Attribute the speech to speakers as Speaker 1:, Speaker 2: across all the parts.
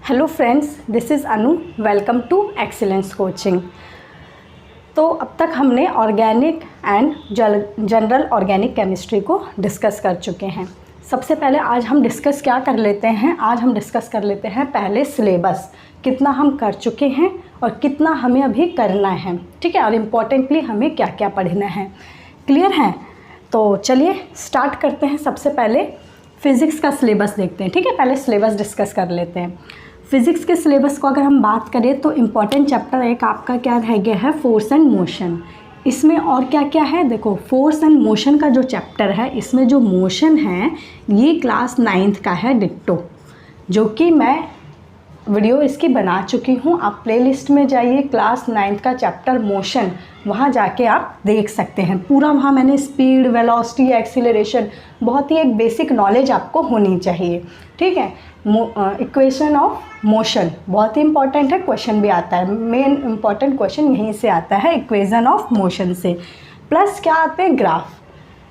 Speaker 1: Hello friends, this is Anu. Welcome to excellence coaching. तो अब तक हमने organic and general organic chemistry को डिस्कस कर चुके हैं। सबसे पहले आज हम डिस्कस क्या कर लेते हैं, आज हम डिस्कस कर लेते हैं पहले सिलेबस, कितना हम कर चुके हैं और कितना हमें अभी करना है, ठीक है, और इम्पॉर्टेंटली हमें क्या क्या पढ़ना है। क्लियर है? तो चलिए स्टार्ट करते हैं। सबसे पहले फ़िज़िक्स का सिलेबस देखते हैं, ठीक है। पहले सिलेबस डिस्कस कर लेते हैं। फ़िज़िक्स के सिलेबस को अगर हम बात करें तो इम्पॉर्टेंट चैप्टर एक आपका क्या रह गया है, फोर्स एंड मोशन। इसमें और क्या क्या है, देखो फोर्स एंड मोशन का जो चैप्टर है, इसमें जो मोशन है ये क्लास 9th का है डिट्टो, जो कि मैं वीडियो इसकी बना चुकी हूँ। आप प्लेलिस्ट में जाइए, क्लास 9th का चैप्टर मोशन, वहाँ जाके आप देख सकते हैं पूरा। वहाँ मैंने स्पीड, वेलोसिटी, एक्सीलरेशन, बहुत ही एक बेसिक नॉलेज आपको होनी चाहिए, ठीक है। इक्वेशन ऑफ मोशन बहुत ही इंपॉर्टेंट है, क्वेश्चन भी आता है, मेन इंपॉर्टेंट क्वेश्चन यहीं से आता है, इक्वेशन ऑफ मोशन से। प्लस क्या आते हैं, graph,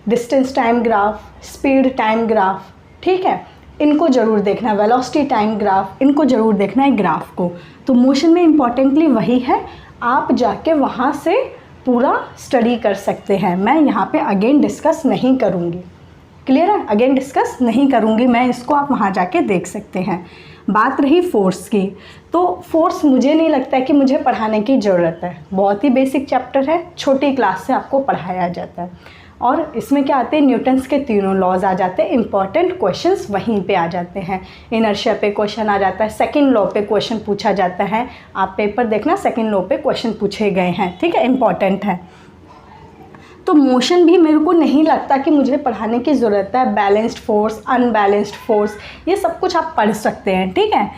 Speaker 1: distance time graph, speed time graph, ठीक है, इनको ज़रूर देखना है। वेलोसिटी टाइम ग्राफ, इनको ज़रूर देखना है ग्राफ को। तो मोशन में इम्पॉर्टेंटली वही है, आप जाके वहाँ से पूरा स्टडी कर सकते हैं। मैं यहाँ पे अगेन डिस्कस नहीं करूँगी, क्लियर है, अगेन डिस्कस नहीं करूँगी मैं इसको, आप वहाँ जाके देख सकते हैं। बात रही फोर्स की, तो फोर्स मुझे नहीं लगता है कि मुझे पढ़ाने की ज़रूरत है, बहुत ही बेसिक चैप्टर है, छोटी क्लास से आपको पढ़ाया जाता है। और इसमें क्या आते हैं, न्यूटन्स के तीनों लॉज आ जाते हैं, इंपॉर्टेंट क्वेश्चंस वहीं पे आ जाते हैं। इनर्शिया पे क्वेश्चन आ जाता है, सेकंड लॉ पे क्वेश्चन पूछा जाता है। आप पेपर देखना, सेकंड लॉ पे क्वेश्चन पूछे गए हैं, ठीक है, इंपॉर्टेंट है। तो मोशन भी मेरे को नहीं लगता कि मुझे पढ़ाने की ज़रूरत है। बैलेंस्ड फोर्स, अनबैलेंस्ड फोर्स, ये सब कुछ आप पढ़ सकते हैं, ठीक है।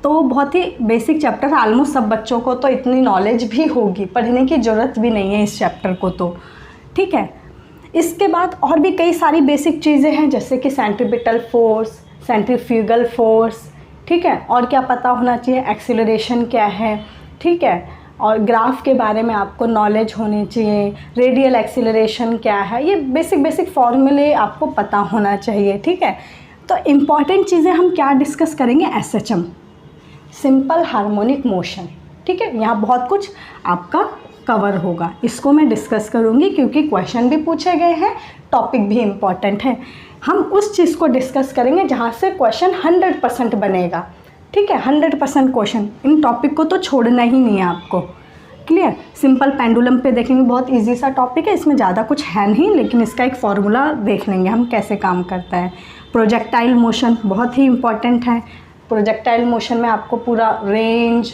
Speaker 1: तो बहुत ही बेसिक चैप्टर, ऑलमोस्ट सब बच्चों को तो इतनी नॉलेज भी होगी, पढ़ने की ज़रूरत भी नहीं है इस चैप्टर को, तो ठीक है। इसके बाद और भी कई सारी बेसिक चीज़ें हैं, जैसे कि सेंट्रीपिटल फोर्स, सेंट्रीफ्यूगल फोर्स, ठीक है, और क्या पता होना चाहिए, एक्सीलरेशन क्या है, ठीक है, और ग्राफ के बारे में आपको नॉलेज होनी चाहिए, रेडियल एक्सीलरेशन क्या है, ये बेसिक फॉर्मूले आपको पता होना चाहिए, ठीक है। तो इम्पॉर्टेंट चीज़ें हम क्या डिस्कस करेंगे, SHM, सिंपल हार्मोनिक मोशन, ठीक है, यहाँ बहुत कुछ आपका कवर होगा, इसको मैं डिस्कस करूँगी क्योंकि क्वेश्चन भी पूछे गए हैं, टॉपिक भी इम्पॉर्टेंट है। हम उस चीज़ को डिस्कस करेंगे जहाँ से क्वेश्चन 100% बनेगा, ठीक है, 100% क्वेश्चन। इन टॉपिक को तो छोड़ना ही नहीं है आपको, क्लियर। सिंपल पेंडुलम पे देखेंगे, बहुत इजी सा टॉपिक है, इसमें ज़्यादा कुछ है नहीं, लेकिन इसका एक फार्मूला देख लेंगे हम कैसे काम करता है। प्रोजेक्टाइल मोशन बहुत ही इम्पॉर्टेंट है। प्रोजेक्टाइल मोशन में आपको पूरा रेंज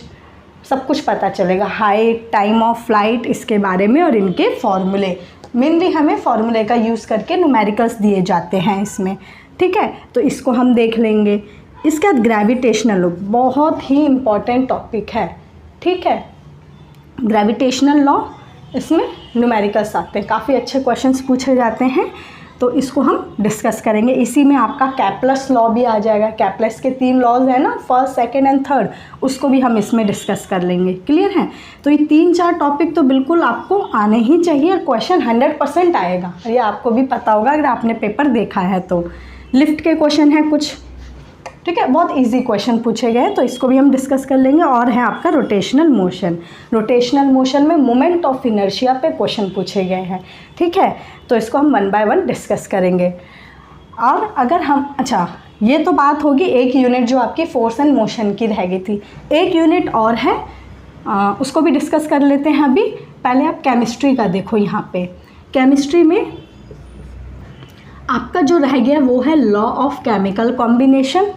Speaker 1: सब कुछ पता चलेगा, हाइट, टाइम ऑफ फ्लाइट, इसके बारे में, और इनके फॉर्मूले, मेनली हमें फॉर्मूले का यूज़ करके न्यूमेरिकल्स दिए जाते हैं इसमें, ठीक है, तो इसको हम देख लेंगे। इसके बाद ग्रेविटेशनल लॉ बहुत ही इम्पॉर्टेंट टॉपिक है, ठीक है। ग्रेविटेशनल लॉ, इसमें न्यूमेरिकल्स आते हैं, काफ़ी अच्छे क्वेश्चंस पूछे जाते हैं, तो इसको हम डिस्कस करेंगे। इसी में आपका कैप्लस लॉ भी आ जाएगा, कैप्लस के 3 लॉज हैं ना, फर्स्ट, सेकंड एंड थर्ड, उसको भी हम इसमें डिस्कस कर लेंगे, क्लियर है। तो ये 3-4 टॉपिक तो बिल्कुल आपको आने ही चाहिए, और क्वेश्चन 100% आएगा, और ये आपको भी पता होगा अगर आपने पेपर देखा है तो। लिफ्ट के क्वेश्चन हैं कुछ, ठीक है, बहुत इजी क्वेश्चन पूछे गए हैं, तो इसको भी हम डिस्कस कर लेंगे। और है आपका रोटेशनल मोशन, रोटेशनल मोशन में मोमेंट ऑफ इनर्शिया पे क्वेश्चन पूछे गए हैं, ठीक है, तो इसको हम 1 बाय 1 डिस्कस करेंगे। और अगर हम, अच्छा, ये तो बात होगी एक यूनिट जो आपकी फोर्स एंड मोशन की रह गई थी, एक यूनिट और है, उसको भी डिस्कस कर लेते हैं अभी। पहले आप केमिस्ट्री का देखो, यहाँ पे केमिस्ट्री में आपका जो रह गया वो है law of chemical combination.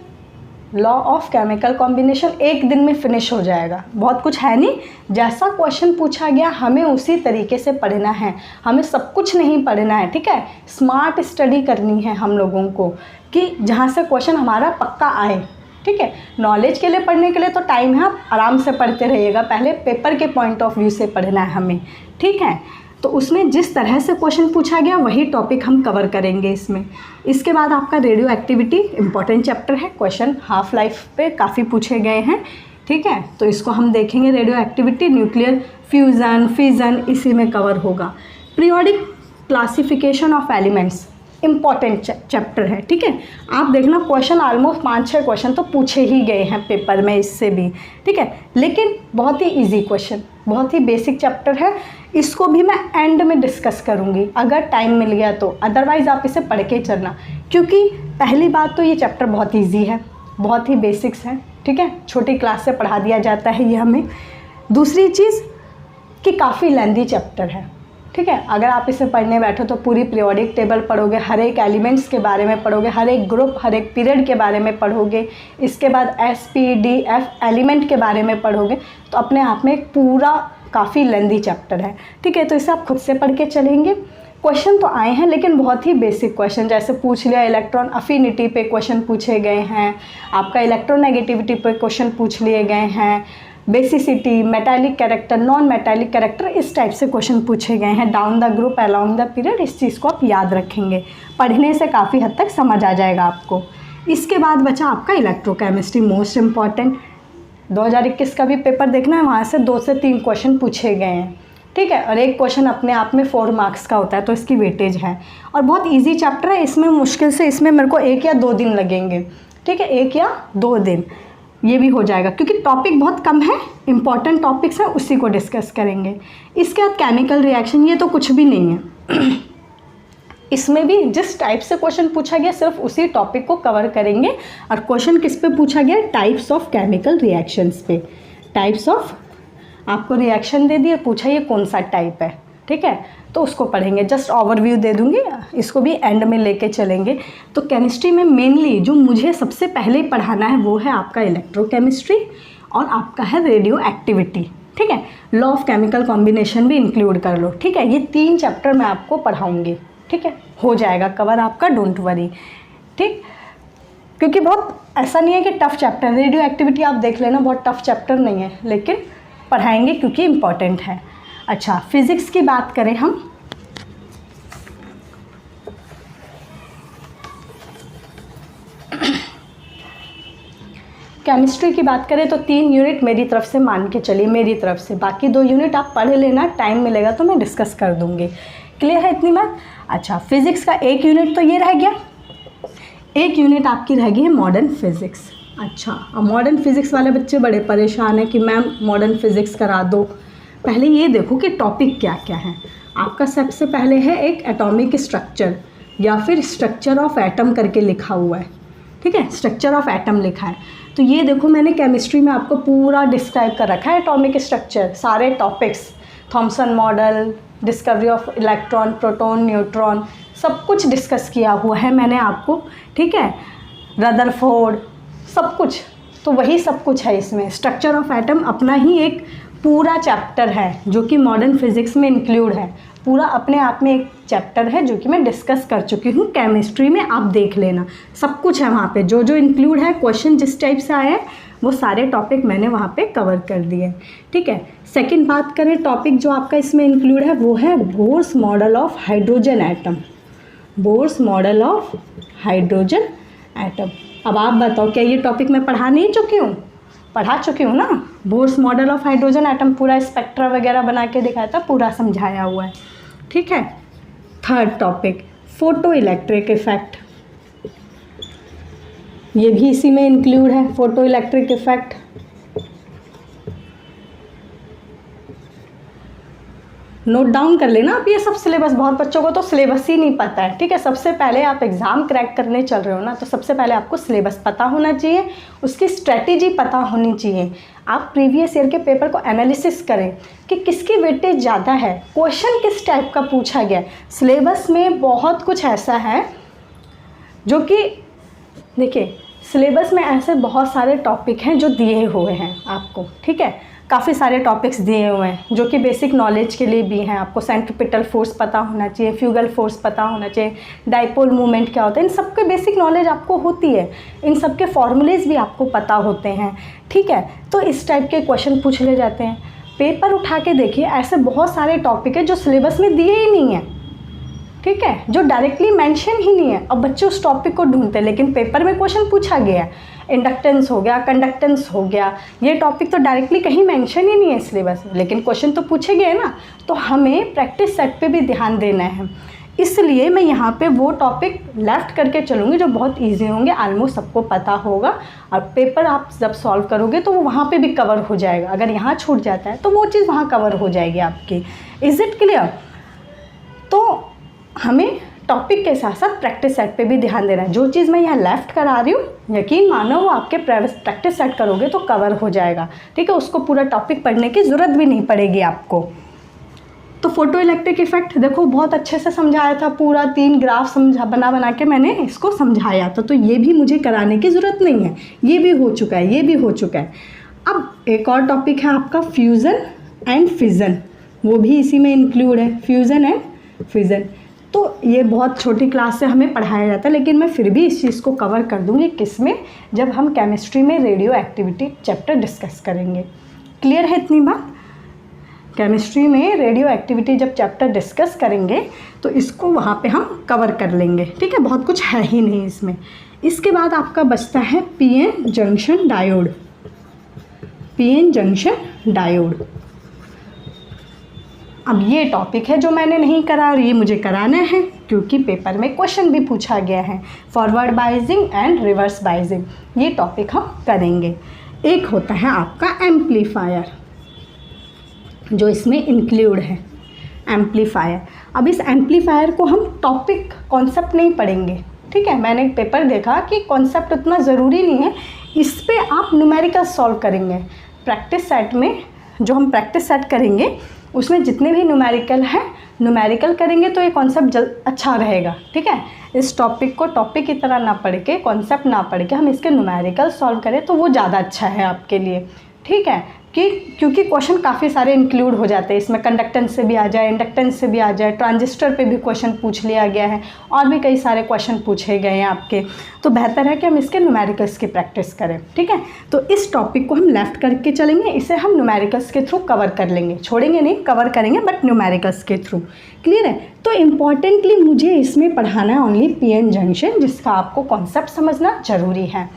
Speaker 1: Law of chemical combination एक दिन में फिनिश हो जाएगा, बहुत कुछ है नहीं, जैसा क्वेश्चन पूछा गया हमें उसी तरीके से पढ़ना है, हमें सब कुछ नहीं पढ़ना है, ठीक है। स्मार्ट स्टडी करनी है हम लोगों को, कि जहाँ से क्वेश्चन हमारा पक्का आए, ठीक है। नॉलेज के लिए पढ़ने के लिए तो टाइम है, आप आराम से पढ़ते रहिएगा, पहले पेपर के पॉइंट ऑफ व्यू से पढ़ना है हमें, ठीक है। तो उसमें जिस तरह से क्वेश्चन पूछा गया वही टॉपिक हम कवर करेंगे इसमें। इसके बाद आपका रेडियो एक्टिविटी, इंपॉर्टेंट चैप्टर है, क्वेश्चन हाफ लाइफ पे काफ़ी पूछे गए हैं, ठीक है, तो इसको हम देखेंगे। Radio activity, nuclear fusion, fission, इसी में कवर होगा। Periodic classification of elements, important chapter है, ठीक है। आप देखना क्वेश्चन ऑलमोस्ट 5-6 क्वेश्चन तो पूछे ही गए हैं पेपर में इससे भी, ठीक है। लेकिन बहुत ही इजी क्वेश्चन, बहुत ही बेसिक चैप्टर है। इसको भी मैं एंड में डिस्कस करूँगी अगर टाइम मिल गया तो, अदरवाइज़ आप इसे पढ़ के चलना, क्योंकि पहली बात तो ये चैप्टर बहुत ईजी है, बहुत ही बेसिक्स हैं, ठीक है। छोटी क्लास से पढ़ा दिया जाता है ये हमें। दूसरी चीज़ कि काफ़ी लेंदी चैप्टर है, ठीक है। अगर आप इसे पढ़ने बैठो तो पूरी पीरियोडिक टेबल पढ़ोगे, हर एक एलिमेंट्स के बारे में पढ़ोगे, हर एक ग्रुप, हर एक पीरियड के बारे में पढ़ोगे, इसके बाद SPDF एलिमेंट के बारे में पढ़ोगे, तो अपने आप में एक पूरा काफ़ी लेंदी चैप्टर है, ठीक है। तो इसे आप खुद से पढ़ के चलेंगे। क्वेश्चन तो आए हैं लेकिन बहुत ही बेसिक क्वेश्चन, जैसे पूछ लिया इलेक्ट्रॉन अफिनिटी पे क्वेश्चन पूछे गए हैं, आपका इलेक्ट्रोनेगेटिविटी पे क्वेश्चन पूछ लिए गए हैं, basicity, metallic character, non metallic character, इस टाइप से क्वेश्चन पूछे गए हैं। Down the group, along the period, इस चीज़ को आप याद रखेंगे, पढ़ने से काफ़ी हद तक समझ आ जाएगा आपको। इसके बाद बचा आपका इलेक्ट्रोकेमिस्ट्री, मोस्ट इम्पॉर्टेंट। 2021 का भी पेपर देखना है, वहाँ से 2 से 3 क्वेश्चन पूछे गए हैं, ठीक है। और एक क्वेश्चन अपने आप में 4 मार्क्स का होता है, तो इसकी वेटेज है और बहुत ईजी चैप्टर है। इसमें मुश्किल से इसमें मेरे को 1 या 2 दिन लगेंगे, ठीक है, 1 या 2 दिन ये भी हो जाएगा, क्योंकि टॉपिक बहुत कम है, इंपॉर्टेंट टॉपिक्स हैं, उसी को डिस्कस करेंगे। इसके बाद केमिकल रिएक्शन, ये तो कुछ भी नहीं है इसमें भी जिस टाइप से क्वेश्चन पूछा गया सिर्फ उसी टॉपिक को कवर करेंगे। और क्वेश्चन किस पे पूछा गया? टाइप्स ऑफ केमिकल रिएक्शंस पे। टाइप्स ऑफ, आपको रिएक्शन दे दिया, पूछा ये कौन सा टाइप है, ठीक है, तो उसको पढ़ेंगे। जस्ट ओवरव्यू दे दूंगी, इसको भी एंड में लेके चलेंगे। तो केमिस्ट्री में मेनली जो मुझे सबसे पहले पढ़ाना है वो है आपका इलेक्ट्रोकेमिस्ट्री और आपका है रेडियो एक्टिविटी, ठीक है। लॉ ऑफ केमिकल कॉम्बिनेशन भी इंक्लूड कर लो, ठीक है। ये 3 चैप्टर मैं आपको पढ़ाऊँगी, ठीक है, हो जाएगा कवर आपका, डोंट वरी, ठीक। क्योंकि बहुत ऐसा नहीं है कि टफ़ चैप्टर, रेडियो एक्टिविटी आप देख लेना, बहुत टफ़ चैप्टर नहीं है, लेकिन पढ़ाएंगे क्योंकि इम्पॉर्टेंट है। अच्छा, फिज़िक्स की बात करें हम, केमिस्ट्री की बात करें तो 3 यूनिट मेरी तरफ से मान के चलिए, मेरी तरफ से। बाकी 2 यूनिट आप पढ़ लेना, टाइम मिलेगा तो मैं डिस्कस कर दूँगी। क्लियर है इतनी बात? अच्छा, फिज़िक्स का 1 यूनिट तो ये रह गया, 1 यूनिट आपकी रह गई है मॉडर्न फिज़िक्स। अच्छा, अब मॉडर्न फिज़िक्स वाले बच्चे बड़े परेशान हैं कि मैम मॉडर्न फिज़िक्स करा दो। पहले ये देखो कि टॉपिक क्या क्या है आपका। सबसे पहले है एक एटॉमिक स्ट्रक्चर या फिर स्ट्रक्चर ऑफ एटम करके लिखा हुआ है, ठीक है, स्ट्रक्चर ऑफ एटम लिखा है। तो ये देखो मैंने केमिस्ट्री में आपको पूरा डिस्क्राइब कर रखा है एटॉमिक स्ट्रक्चर, सारे topics, Thompson model, discovery of electron, proton, neutron, सब कुछ डिस्कस किया हुआ है मैंने आपको, ठीक है, रदरफोर्ड, सब कुछ। तो वही सब कुछ है इसमें। स्ट्रक्चर ऑफ एटम अपना ही एक पूरा चैप्टर है जो कि मॉडर्न फिज़िक्स में इंक्लूड है, पूरा अपने आप में एक चैप्टर है जो कि मैं डिस्कस कर चुकी हूँ केमिस्ट्री में। आप देख लेना, सब कुछ है वहाँ पे, जो जो इंक्लूड है, क्वेश्चन जिस टाइप से आए हैं वो सारे टॉपिक मैंने वहाँ पे कवर कर दिए, ठीक है। सेकंड बात करें, टॉपिक जो आपका इसमें इंक्लूड है वो है Bohr's model of hydrogen atom. Bohr's model of hydrogen atom. अब आप बताओ, क्या ये टॉपिक मैं पढ़ा नहीं चुकी हूँ? पढ़ा चुकी हूँ ना। Bohr's model of hydrogen atom पूरा स्पेक्ट्रा वगैरह बना के दिखाया था, पूरा समझाया हुआ है, ठीक है। Third topic, photo electric effect, ये भी इसी में इंक्लूड है, photo electric effect. Note down कर लेना आप ये सब सिलेबस। बहुत बच्चों को तो सिलेबस ही नहीं पता है, ठीक है। सबसे पहले आप एग्ज़ाम क्रैक करने चल रहे हो ना, तो सबसे पहले आपको सिलेबस पता होना चाहिए, उसकी स्ट्रेटेजी पता होनी चाहिए। आप प्रीवियस ईयर के पेपर को एनालिसिस करें कि किसकी वेटेज ज़्यादा है, क्वेश्चन किस टाइप का पूछा गया। सिलेबस में बहुत कुछ ऐसा है जो कि, देखिए, सिलेबस में ऐसे बहुत सारे टॉपिक हैं जो दिए हुए हैं आपको, ठीक है। काफ़ी सारे टॉपिक्स दिए हुए हैं जो कि बेसिक नॉलेज के लिए भी हैं। आपको सेंट्रीपिटल फोर्स पता होना चाहिए, फ्यूगल फोर्स पता होना चाहिए, डाइपोल मूवमेंट क्या होता है, इन सब के बेसिक नॉलेज आपको होती है, इन सब के फॉर्मूलेज भी आपको पता होते हैं, ठीक है। तो इस टाइप के क्वेश्चन पूछ ले जाते हैं। पेपर उठा के देखिए, ऐसे बहुत सारे टॉपिक है जो सिलेबस में दिए ही नहीं है, ठीक है, जो डायरेक्टली मेंशन ही नहीं है। अब बच्चे उस टॉपिक को ढूंढते हैं, लेकिन पेपर में क्वेश्चन पूछा गया है, इंडक्टेंस हो गया, कंडक्टेंस हो गया, ये टॉपिक तो डायरेक्टली कहीं मेंशन ही नहीं है सिलेबस में, लेकिन क्वेश्चन तो पूछे गए ना। तो हमें प्रैक्टिस सेट पे भी ध्यान देना है। इसलिए मैं यहाँ पे वो टॉपिक लेफ्ट करके चलूँगी जो बहुत इजी होंगे, ऑलमोस्ट सबको पता होगा, और पेपर आप जब सॉल्व करोगे तो वो वहाँ पे भी कवर हो जाएगा। अगर यहाँ छूट जाता है तो वो चीज़ वहाँ कवर हो जाएगी आपकी। Is it clear? तो हमें टॉपिक के साथ साथ प्रैक्टिस सेट पे भी ध्यान देना है। जो चीज़ मैं यहाँ लेफ्ट करा रही हूँ, यकीन मानो वो आपके प्रैक्टिस सेट करोगे तो कवर हो जाएगा, ठीक है। उसको पूरा टॉपिक पढ़ने की ज़रूरत भी नहीं पड़ेगी आपको। तो फोटो इलेक्ट्रिक इफेक्ट देखो बहुत अच्छे से समझाया था, पूरा 3 ग्राफ बना के मैंने इसको समझाया था, तो ये भी मुझे कराने की ज़रूरत नहीं है, ये भी हो चुका है, ये भी हो चुका है। अब एक और टॉपिक है आपका फ्यूज़न एंड फिज़न, वो भी इसी में इंक्लूड है, फ्यूज़न एंड फिज़न। तो ये बहुत छोटी क्लास से हमें पढ़ाया जाता है, लेकिन मैं फिर भी इस चीज़ को कवर कर दूँगी, किस में, जब हम केमिस्ट्री में रेडियो एक्टिविटी चैप्टर डिस्कस करेंगे। क्लियर है इतनी बात? केमिस्ट्री में रेडियो एक्टिविटी जब चैप्टर डिस्कस करेंगे तो इसको वहाँ पे हम कवर कर लेंगे, ठीक है। बहुत कुछ है ही नहीं इसमें। इसके बाद आपका बचता है PN junction diode. PN junction diode, अब ये टॉपिक है जो मैंने नहीं करा और ये मुझे कराना है, क्योंकि पेपर में क्वेश्चन भी पूछा गया है। फॉरवर्ड बाइजिंग एंड रिवर्स बाइजिंग, ये टॉपिक हम करेंगे। एक होता है आपका एम्पलीफायर, जो इसमें इंक्लूड है, एम्पलीफायर। अब इस एम्पलीफायर को हम टॉपिक कॉन्सेप्ट नहीं पढ़ेंगे, ठीक है। मैंने एक पेपर देखा कि कॉन्सेप्ट उतना ज़रूरी नहीं है, इस पे आप न्यूमेरिकल सॉल्व करेंगे। प्रैक्टिस सेट में जो हम प्रैक्टिस सेट करेंगे उसमें जितने भी न्यूमेरिकल हैं, न्यूमेरिकल करेंगे तो ये कॉन्सेप्ट अच्छा रहेगा, ठीक है। इस टॉपिक को टॉपिक की तरह ना पढ़ के, कॉन्सेप्ट ना पढ़ के हम इसके न्यूमेरिकल सॉल्व करें तो वो ज़्यादा अच्छा है आपके लिए, ठीक है। क्योंकि क्वेश्चन काफ़ी सारे इंक्लूड हो जाते हैं इसमें, कंडक्टेंस से भी आ जाए, इंडक्टेंस से भी आ जाए, ट्रांजिस्टर पे भी क्वेश्चन पूछ लिया गया है, और भी कई सारे क्वेश्चन पूछे गए हैं आपके। तो बेहतर है कि हम इसके न्यूमेरिकल्स की प्रैक्टिस करें, ठीक है। तो इस टॉपिक को हम लेफ्ट करके चलेंगे, इसे हम न्यूमेरिकल्स के थ्रू कवर कर लेंगे, छोड़ेंगे नहीं, कवर करेंगे, बट न्यूमेरिकल्स के थ्रू। क्लियर है? तो इम्पॉर्टेंटली मुझे इसमें पढ़ाना है ओनली पीएन जंक्शन, जिसका आपको कॉन्सेप्ट समझना ज़रूरी है,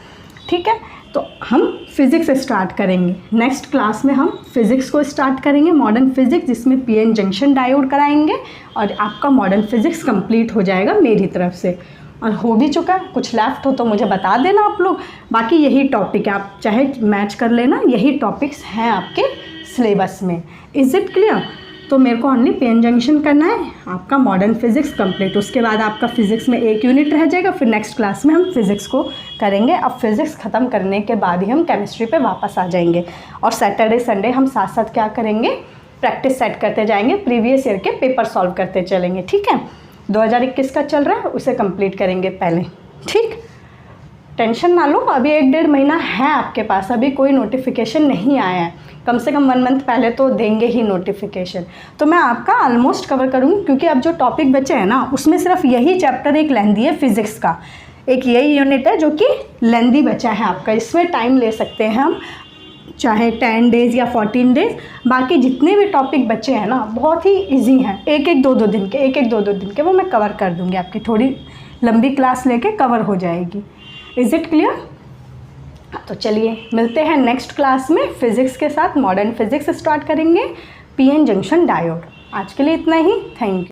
Speaker 1: ठीक है। तो हम फिज़िक्स स्टार्ट करेंगे, नेक्स्ट क्लास में हम फिज़िक्स को स्टार्ट करेंगे, मॉडर्न फिज़िक्स, जिसमें पीएन जंक्शन डायोड कराएंगे, और आपका मॉडर्न फिज़िक्स कंप्लीट हो जाएगा मेरी तरफ से। और हो भी चुका है, कुछ लेफ्ट हो तो मुझे बता देना आप लोग। बाकी यही टॉपिक है, आप चाहे मैच कर लेना, यही टॉपिक्स हैं आपके सिलेबस में। Is it clear? तो मेरे को ओनली पीएन जंक्शन करना है, आपका मॉडर्न फिज़िक्स कंप्लीट। उसके बाद आपका फिज़िक्स में एक यूनिट रह जाएगा, फिर नेक्स्ट क्लास में हम फिज़िक्स को करेंगे। अब फिज़िक्स ख़त्म करने के बाद ही हम केमिस्ट्री पे वापस आ जाएंगे, और सैटरडे संडे हम साथ साथ क्या करेंगे, प्रैक्टिस सेट करते जाएंगे, प्रीवियस ईयर के पेपर सॉल्व करते चलेंगे, ठीक है। 2021 का चल रहा है, उसे कंप्लीट करेंगे पहले, ठीक। टेंशन ना लो, अभी 1-1.5 महीना है आपके पास, अभी कोई नोटिफिकेशन नहीं आया है, कम से कम 1 मंथ पहले तो देंगे ही नोटिफिकेशन। तो मैं आपका ऑलमोस्ट कवर करूँगी, क्योंकि अब जो टॉपिक बचे हैं ना, उसमें सिर्फ यही चैप्टर एक लेंदी है फिज़िक्स का, एक यही यूनिट है जो कि लेंदी बचा है आपका। इसमें टाइम ले सकते हैं हम, चाहे 10 डेज़ या 14 डेज़। बाकी जितने भी टॉपिक बचे हैं ना, बहुत ही ईजी हैं, 1-1, 2-2 दिन के, 1-1, 2-2 दिन के वो मैं कवर कर दूँगी, आपकी थोड़ी लंबी क्लास लेके कवर हो जाएगी। Is it clear? तो चलिए मिलते हैं नेक्स्ट क्लास में, फिज़िक्स के साथ मॉडर्न फिज़िक्स स्टार्ट करेंगे, पीएन जंक्शन डायोड। आज के लिए इतना ही, थैंक यू।